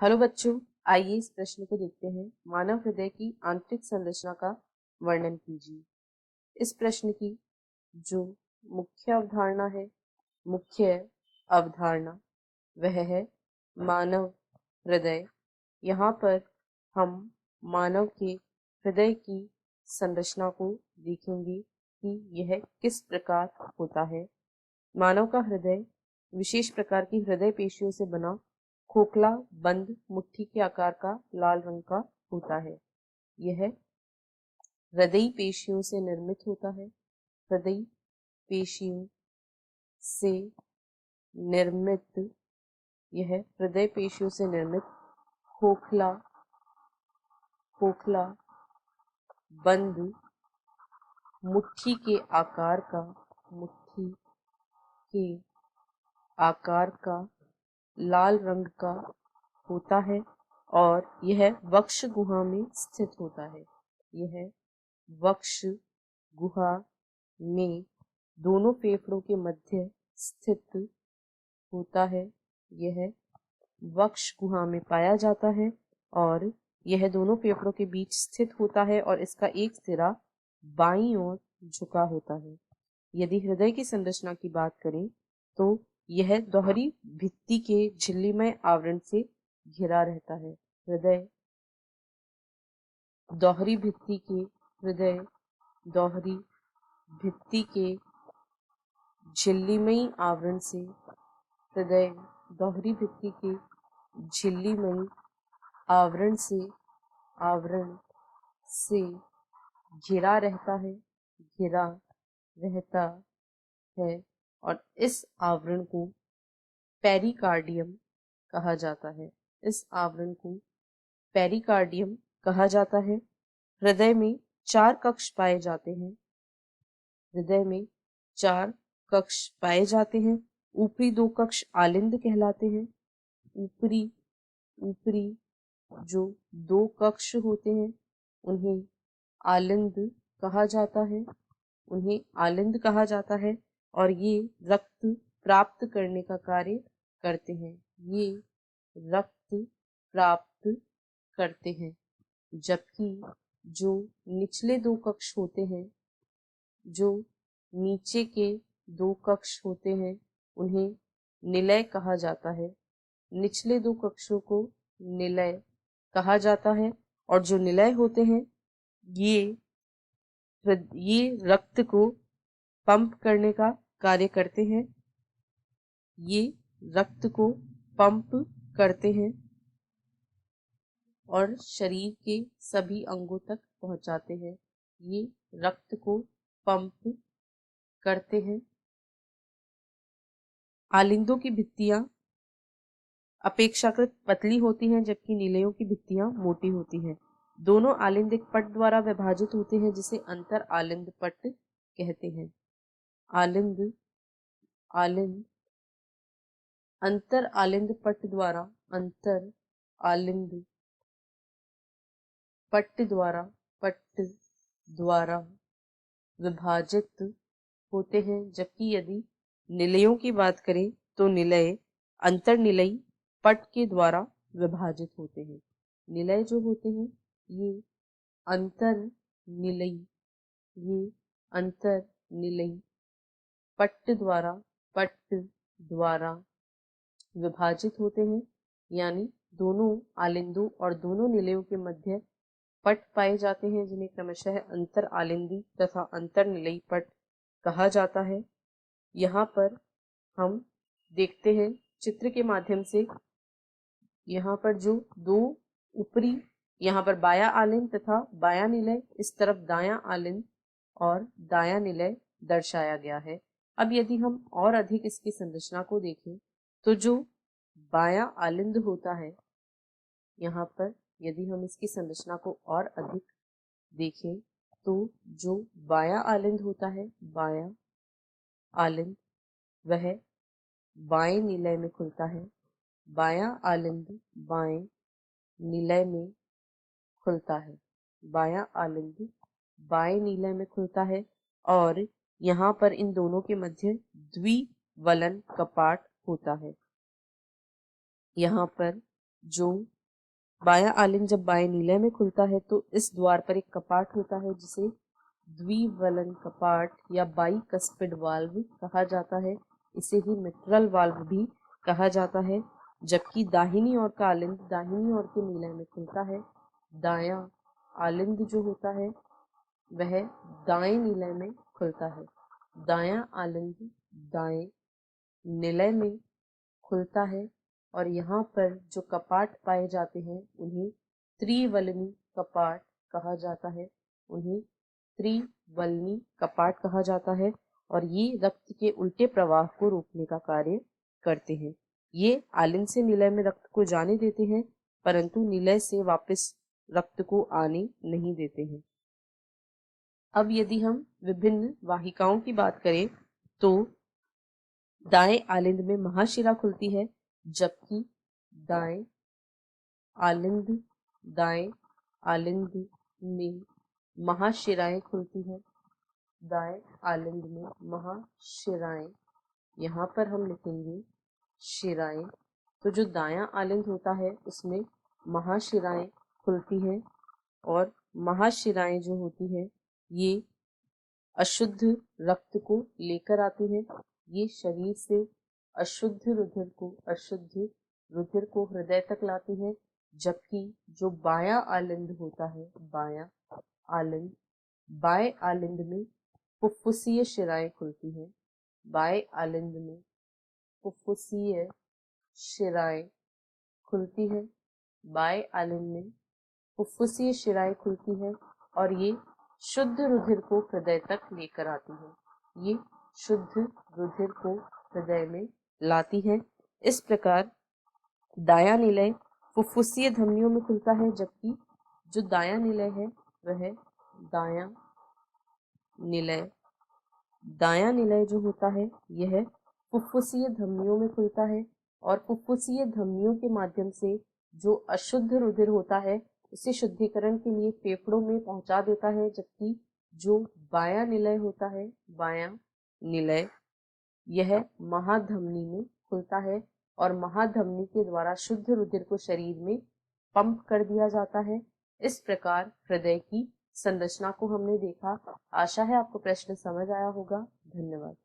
Hello बच्चों, आइए इस प्रश्न को देखते हैं। मानव हृदय की आंतरिक संरचना का वर्णन कीजिए। इस प्रश्न की जो मुख्य अवधारणा है, मुख्य अवधारणा वह है मानव हृदय। यहाँ पर हम मानव के हृदय की संरचना को देखेंगे कि यह किस प्रकार होता है। मानव का हृदय विशेष प्रकार की हृदय पेशियों से बना खोखला बंद मुट्ठी के आकार का लाल रंग का होता है। यह हृदयी पेशियों से निर्मित होता है। हृदयी पेशियों से निर्मित यह हृदय पेशियों से निर्मित खोखला खोखला बंद मुट्ठी के आकार का मुट्ठी के आकार का लाल रंग का होता है और यह वक्ष गुहा में स्थित होता है। यह वक्ष गुहा में दोनों फेफड़ों के मध्य स्थित होता है। यह वक्ष गुहा में पाया जाता है और यह दोनों फेफड़ों के बीच स्थित होता है और इसका एक सिरा बाईं ओर झुका होता है। यदि हृदय की संरचना की बात करें तो यह दोहरी भित्ति के झिल्लीमय आवरण से घिरा रहता है। हृदय दोहरी भित्ति के हृदय दोहरी भित्ति के झिल्लीमयी आवरण से हृदय दोहरी भित्ति के झिल्लीमयी आवरण से घिरा रहता है और इस आवरण को पेरिकार्डियम कहा जाता है। इस आवरण को पेरिकार्डियम कहा जाता है। हृदय में 4 कक्ष पाए जाते हैं। हृदय में 4 कक्ष पाए जाते हैं। ऊपरी 2 कक्ष आलिंद कहलाते हैं। ऊपरी जो 2 कक्ष होते हैं उन्हें आलिंद कहा जाता है और ये रक्त प्राप्त करने का कार्य करते हैं। ये रक्त प्राप्त करते हैं, जबकि जो निचले 2 कक्ष होते हैं, जो नीचे के 2 कक्ष होते हैं, उन्हें निलय कहा जाता है। निचले 2 कक्षों को निलय कहा जाता है और जो निलय होते हैं ये रक्त को पंप करने का कार्य करते हैं। ये रक्त को पंप करते हैं और शरीर के सभी अंगों तक पहुंचाते हैं। ये रक्त को पंप करते हैं। आलिंदों की भित्तियां अपेक्षाकृत पतली होती हैं, जबकि निलयों की भित्तियां मोटी होती हैं। दोनों आलिंद एक पट द्वारा विभाजित होते हैं जिसे अंतर आलिंद पट कहते हैं। आलिंद अंतर आलिंद पट द्वारा विभाजित होते हैं, जबकि यदि निलयों की बात करें तो निलय अंतर्निलयी पट के द्वारा विभाजित होते हैं। निलय जो होते हैं ये अंतर्निलयी पट द्वारा विभाजित होते हैं, यानी दोनों आलिंदों और दोनों निलयों के मध्य पट पाए जाते हैं, जिन्हें क्रमशः अंतर आलिंदी तथा अंतर्निलयी पट कहा जाता है। यहाँ पर हम देखते हैं चित्र के माध्यम से, यहाँ पर जो 2 ऊपरी, यहाँ पर बायां आलिंद तथा बायां निलय, इस तरफ दायां आलिंद और दायां निलय दर्शाया गया है। अब यदि हम और अधिक इसकी संरचना को देखें तो जो बायां आलिंद होता है, यहाँ पर यदि हम इसकी संरचना को और अधिक देखें तो जो बायां आलिंद होता है, बायां आलिंद वह बाएं निलय में खुलता है। बायां आलिंद बाएं निलय में खुलता है। बायां आलिंद बाएं निलय में खुलता है और यहाँ पर इन दोनों के मध्य द्विवलन कपाट होता है। यहाँ पर जो बायां आलिंद जब बाएं निलय में खुलता है तो इस द्वार पर एक कपाट होता है जिसे द्विवलन कपाट या बाइकस्पिड वाल्व कहा जाता है। इसे ही मिट्रल वाल्व भी कहा जाता है। जबकि दाहिनी ओर का आलिंद दाहिनी ओर के निलय में खुलता है। दायां आलिंद जो होता है वह दाएं निलय में खुलता है। दायां आलिंद दाएं निलय में खुलता है और यहाँ पर जो कपाट पाए जाते हैं उन्हें त्रिवलनी कपाट कहा जाता है। उन्हें त्रिवलनी कपाट कहा जाता है और ये रक्त के उल्टे प्रवाह को रोकने का कार्य करते हैं। ये आलिंद से निलय में रक्त को जाने देते हैं परंतु निलय से वापस रक्त को आने नहीं देते हैं। अब यदि हम विभिन्न वाहिकाओं की बात करें तो दाएं आलिंद में महाशिरा खुलती है, जबकि दाएं आलिंद में महाशिराएं खुलती है। दाएं आलिंद में महाशिराएं, यहाँ पर हम लिखेंगे शिराएं। तो जो दायां आलिंद होता है उसमें महाशिराएं खुलती हैं और महाशिराएं जो होती हैं ये अशुद्ध रक्त को लेकर आती हैं। ये शरीर से अशुद्ध रुधिर को हृदय तक लाती हैं। जबकि जो बायां आलिंद होता है बाएं आलिंद में फुफ्फुसीय शिराएं खुलती हैं। बाएं आलिंद में फुफ्फुसीय शिराएं खुलती हैं। बाएं आलिंद में फुफ्फुसीय शिराएं खुलती हैं और ये शुद्ध रुधिर को हृदय तक लेकर आती है। ये शुद्ध रुधिर को हृदय में लाती है। इस प्रकार दायां निलय फुफ्फुसीय धमनियों में खुलता है, जबकि जो दायां निलय है वह दायां निलय जो होता है यह फुफ्फुसीय धमनियों में खुलता है और फुफ्फुसीय धमनियों के माध्यम से जो अशुद्ध रुधिर होता है उसे शुद्धिकरण के लिए फेफड़ों में पहुंचा देता है। जबकि जो बायां निलय होता है यह महाधमनी में खुलता है और महाधमनी के द्वारा शुद्ध रुधिर को शरीर में पंप कर दिया जाता है। इस प्रकार हृदय की संरचना को हमने देखा। आशा है आपको प्रश्न समझ आया होगा। धन्यवाद।